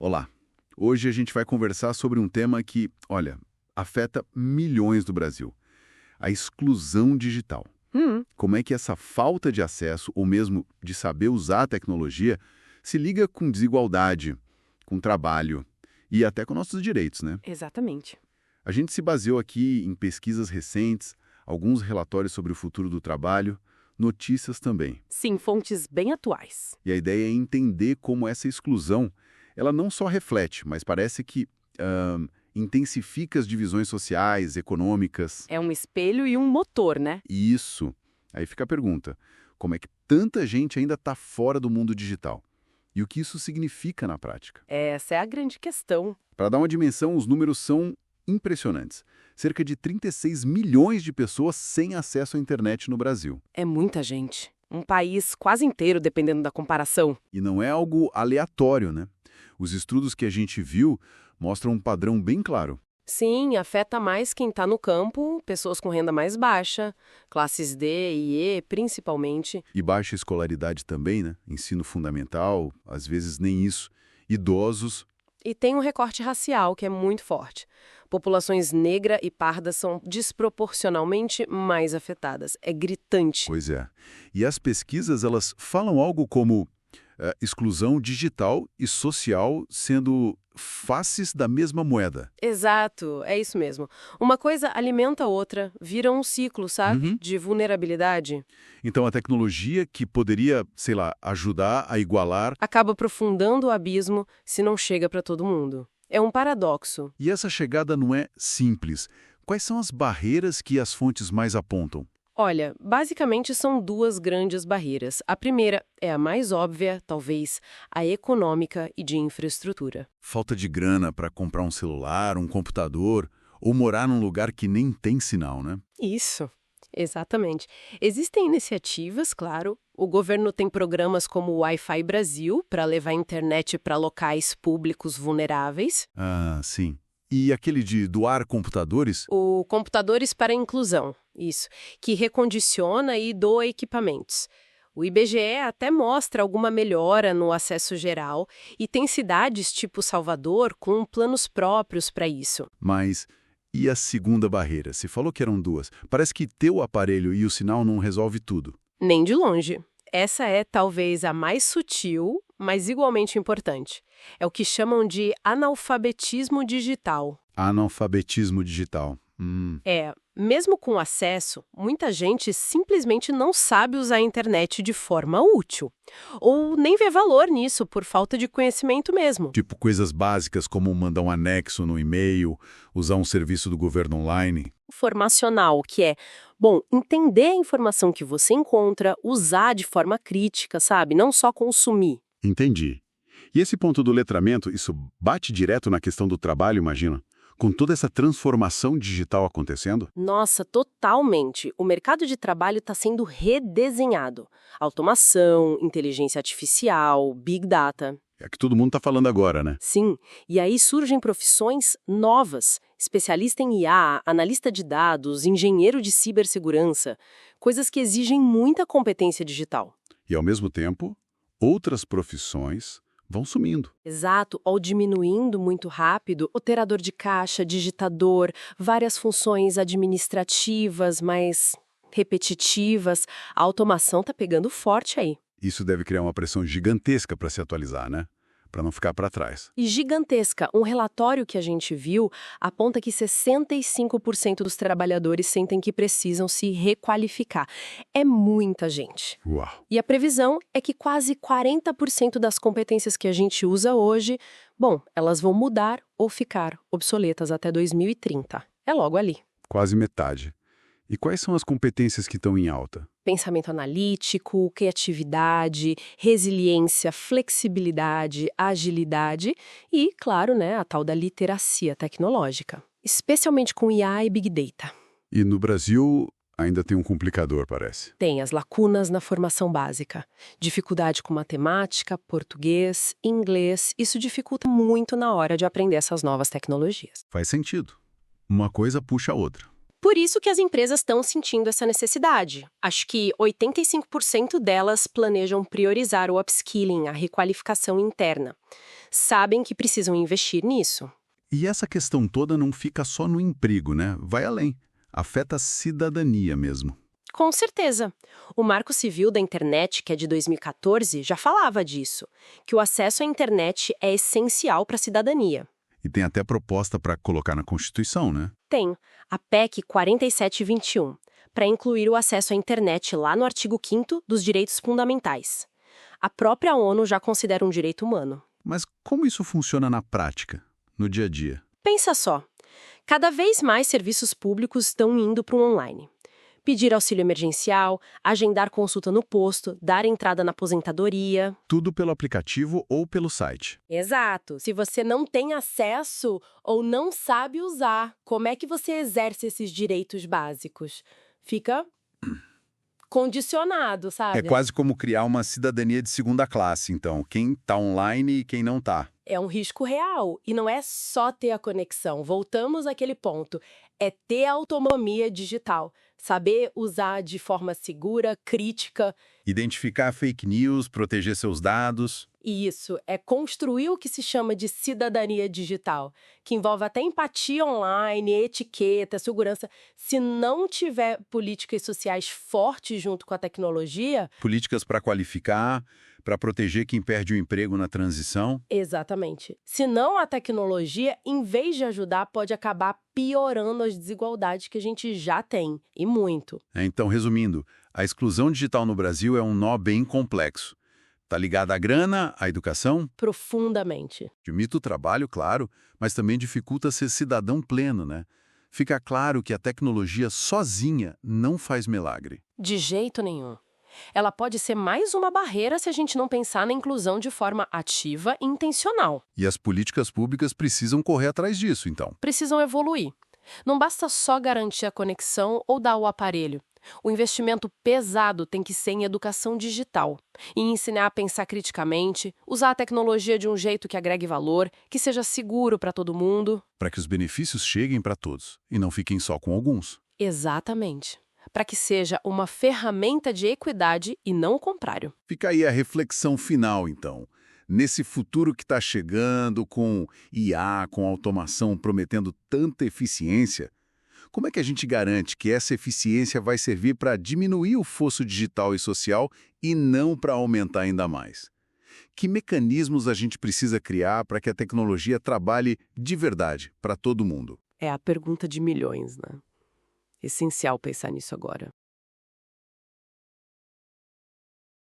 Olá! Hoje a gente vai conversar sobre um tema que, olha, afeta milhões do Brasil: a exclusão digital. Hum, Como é que essa falta de acesso, ou mesmo de saber usar a tecnologia, se liga com desigualdade, com trabalho e até com nossos direitos, né? exatamente. A gente se baseou aqui em pesquisas recentes, alguns relatórios sobre o futuro do trabalho, notícias também. Sim, fontes bem atuais. E a ideia é entender como essa exclusão, ela não só reflete, mas parece que intensifica as divisões sociais, econômicas. É um espelho e um motor, né? E isso. Aí fica a pergunta: como é que tanta gente ainda está fora do mundo digital? E o que isso significa na prática? Essa é a grande questão. Para dar uma dimensão, os números são impressionantes. Cerca de 36 milhões de pessoas sem acesso à internet no Brasil. É muita gente. Um país quase inteiro, dependendo da comparação. E não é algo aleatório, né? Os estudos que a gente viu mostram um padrão bem claro. Sim, afeta mais quem está no campo, pessoas com renda mais baixa, classes D e E, principalmente. E baixa escolaridade também, né? Ensino fundamental, às vezes nem isso. Idosos. E tem um recorte racial, que é muito forte. Populações negra e parda são desproporcionalmente mais afetadas. É gritante. Pois é. E as pesquisas, elas falam algo como exclusão digital e social sendo faces da mesma moeda. Exato, é isso mesmo. Uma coisa alimenta a outra, vira um ciclo, sabe? Uhum. De vulnerabilidade. Então, a tecnologia que poderia, sei lá, ajudar a igualar. Acaba aprofundando o abismo se não chega para todo mundo. É um paradoxo. E essa chegada não é simples. Quais são as barreiras que as fontes mais apontam? Olha, basicamente são duas grandes barreiras. A primeira é a mais óbvia, talvez, a econômica e de infraestrutura. Falta de grana para comprar um celular, um computador, ou morar num lugar que nem tem sinal, né? Isso, exatamente. Existem iniciativas, claro. O governo tem programas como o Wi-Fi Brasil para levar a internet para locais públicos vulneráveis. Ah, sim. E aquele de doar computadores? O Computadores para a Inclusão, isso, que recondiciona e doa equipamentos. O IBGE até mostra alguma melhora no acesso geral e tem cidades tipo Salvador com planos próprios para isso. Mas e a segunda barreira? Se falou que eram duas. Parece que ter o aparelho e o sinal não resolve tudo. Nem de longe. Essa é talvez a mais sutil, mas igualmente importante. É o que chamam de analfabetismo digital. Analfabetismo digital. Mesmo com acesso, muita gente simplesmente não sabe usar a internet de forma útil. Ou nem vê valor nisso por falta de conhecimento mesmo. Tipo coisas básicas como mandar um anexo no e-mail, usar um serviço do governo online. Informacional, que é, bom, entender a informação que você encontra, usar de forma crítica, sabe? Não só consumir. Entendi. E esse ponto do letramento, isso bate direto na questão do trabalho, imagina? Com toda essa transformação digital acontecendo? Nossa, totalmente. O mercado de trabalho está sendo redesenhado. Automação, inteligência artificial, big data. É que todo mundo está falando agora, né? Sim, e aí surgem profissões novas. Especialista em IA, analista de dados, engenheiro de cibersegurança. Coisas que exigem muita competência digital. E, ao mesmo tempo, outras profissões vão sumindo. Exato, ou diminuindo muito rápido, operador de caixa, digitador, várias funções administrativas, mais repetitivas. A automação tá pegando forte aí. Isso deve criar uma pressão gigantesca para se atualizar, né? Para não ficar para trás. E gigantesca. Um relatório que a gente viu aponta que 65% dos trabalhadores sentem que precisam se requalificar. É muita gente. Uau! E a previsão é que quase 40% das competências que a gente usa hoje, bom, elas vão mudar ou ficar obsoletas até 2030. É logo ali. Quase metade. E quais são as competências que estão em alta? Pensamento analítico, criatividade, resiliência, flexibilidade, agilidade e, claro, né, a tal da literacia tecnológica, especialmente com IA e Big Data. E no Brasil ainda tem um complicador, parece. Tem as lacunas na formação básica. Dificuldade com matemática, português, inglês. Isso dificulta muito na hora de aprender essas novas tecnologias. Faz sentido. Uma coisa puxa a outra. Por isso que as empresas estão sentindo essa necessidade. Acho que 85% delas planejam priorizar o upskilling, a requalificação interna. Sabem que precisam investir nisso. E essa questão toda não fica só no emprego, né? Vai além. Afeta a cidadania mesmo. Com certeza. O Marco Civil da Internet, que é de 2014, já falava disso, que o acesso à internet é essencial para a cidadania. E tem até proposta para colocar na Constituição, né? Tem a PEC 4721, para incluir o acesso à internet lá no artigo 5º dos direitos fundamentais. A própria ONU já considera um direito humano. Mas como isso funciona na prática, no dia a dia? Pensa só, cada vez mais serviços públicos estão indo para o online. Pedir auxílio emergencial, agendar consulta no posto, dar entrada na aposentadoria. Tudo pelo aplicativo ou pelo site. Exato. Se você não tem acesso ou não sabe usar, como é que você exerce esses direitos básicos? Fica condicionado, sabe? É quase como criar uma cidadania de segunda classe, então. Quem está online e quem não está. É um risco real. E não é só ter a conexão. Voltamos àquele ponto. É ter autonomia digital. Saber usar de forma segura, crítica. Identificar fake news, proteger seus dados. E isso é construir o que se chama de cidadania digital, que envolve até empatia online, etiqueta, segurança. Se não tiver políticas sociais fortes junto com a tecnologia... Políticas para qualificar, para proteger quem perde o emprego na transição. Exatamente. Senão a tecnologia, em vez de ajudar, pode acabar piorando as desigualdades que a gente já tem, e muito. Então, resumindo, a exclusão digital no Brasil é um nó bem complexo. Está ligada à grana, à educação? Profundamente. Limita o trabalho, claro, mas também dificulta ser cidadão pleno, né? Fica claro que a tecnologia sozinha não faz milagre. De jeito nenhum. Ela pode ser mais uma barreira se a gente não pensar na inclusão de forma ativa e intencional. E as políticas públicas precisam correr atrás disso, então. Precisam evoluir. Não basta só garantir a conexão ou dar o aparelho. O investimento pesado tem que ser em educação digital, em ensinar a pensar criticamente, usar a tecnologia de um jeito que agregue valor, que seja seguro para todo mundo. Para que os benefícios cheguem para todos e não fiquem só com alguns. Exatamente. Para que seja uma ferramenta de equidade e não o contrário. Fica aí a reflexão final, então. Nesse futuro que está chegando, com IA, com automação prometendo tanta eficiência, como é que a gente garante que essa eficiência vai servir para diminuir o fosso digital e social e não para aumentar ainda mais? Que mecanismos a gente precisa criar para que a tecnologia trabalhe de verdade para todo mundo? É a pergunta de milhões, né? Essencial pensar nisso agora.